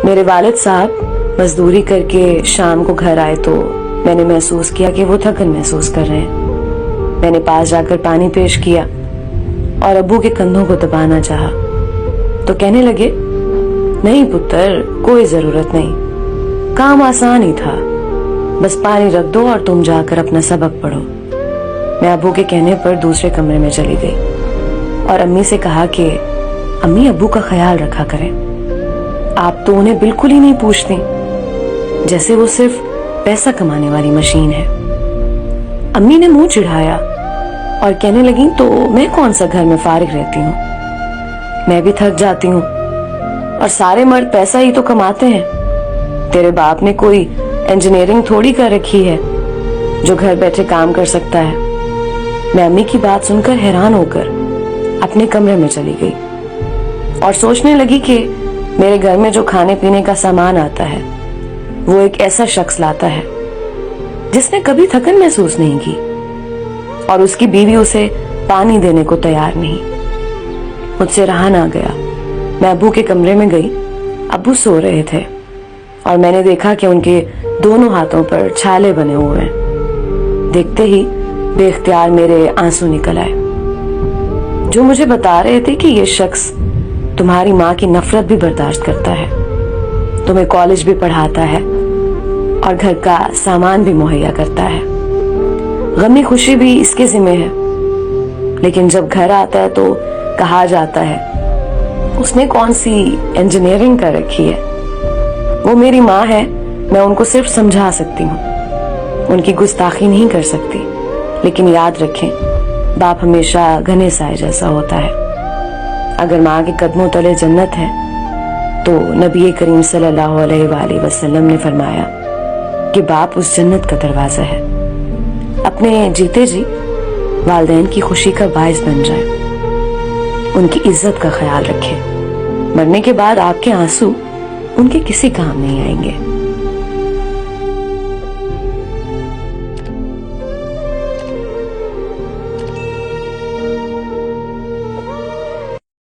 میرے والد صاحب مزدوری کر کے شام کو گھر آئے تو میں نے محسوس کیا کہ وہ تھکن محسوس کر رہے ہیں۔ میں نے پاس جا کر پانی پیش کیا اور ابو کے کندھوں کو دبانا چاہا تو کہنے لگے، نہیں پتر، کوئی ضرورت نہیں، کام آسان ہی تھا، بس پانی رکھ دو اور تم جا کر اپنا سبق پڑھو۔ میں ابو کے کہنے پر دوسرے کمرے میں چلی گئی اور امی سے کہا کہ امی ابو کا خیال رکھا کریں، آپ تو انہیں بالکل ہی نہیں پوچھتی، جیسے وہ صرف پیسہ کمانے والی مشین ہے۔ امی نے منہ چڑھایا اور کہنے لگیں، تو میں کون سا گھر میں فارغ رہتی ہوں، میں بھی تھک جاتی ہوں اور سارے مرد پیسہ ہی تو کماتے ہیں، تیرے باپ نے کوئی انجینئرنگ تھوڑی کر رکھی ہے جو گھر بیٹھے کام کر سکتا ہے۔ میں امی کی بات سن کر حیران ہو کر اپنے کمرے میں چلی گئی اور سوچنے لگی کہ میرے گھر میں جو کھانے پینے کا سامان آتا ہے وہ ایک ایسا شخص لاتا ہے جس نے کبھی تھکن محسوس نہیں کی، اور اس کی بیوی اسے پانی دینے کو تیار نہیں۔ مجھ سے رہا نہ گیا، میں ابو کے کمرے میں گئی۔ ابو سو رہے تھے اور میں نے دیکھا کہ ان کے دونوں ہاتھوں پر چھالے بنے ہوئے ہیں۔ دیکھتے ہی بے اختیار میرے آنسو نکل آئے، جو مجھے بتا رہے تھے کہ یہ شخص تمہاری ماں کی نفرت بھی برداشت کرتا ہے، تمہیں کالج بھی پڑھاتا ہے اور گھر کا سامان بھی مہیا کرتا ہے، غمی خوشی بھی اس کے ذمہ ہے، لیکن جب گھر آتا ہے تو کہا جاتا ہے اس نے کون سی انجینئرنگ کر رکھی ہے۔ وہ میری ماں ہے، میں ان کو صرف سمجھا سکتی ہوں، ان کی گستاخی نہیں کر سکتی، لیکن یاد رکھیں باپ ہمیشہ گھنے سائے جیسا ہوتا ہے۔ اگر ماں کے قدموں تلے جنت ہے تو نبی کریم صلی اللہ علیہ وآلہ وسلم نے فرمایا کہ باپ اس جنت کا دروازہ ہے۔ اپنے جیتے جی والدین کی خوشی کا باعث بن جائے، ان کی عزت کا خیال رکھیں، مرنے کے بعد آپ کے آنسو ان کے کسی کام نہیں آئیں گے۔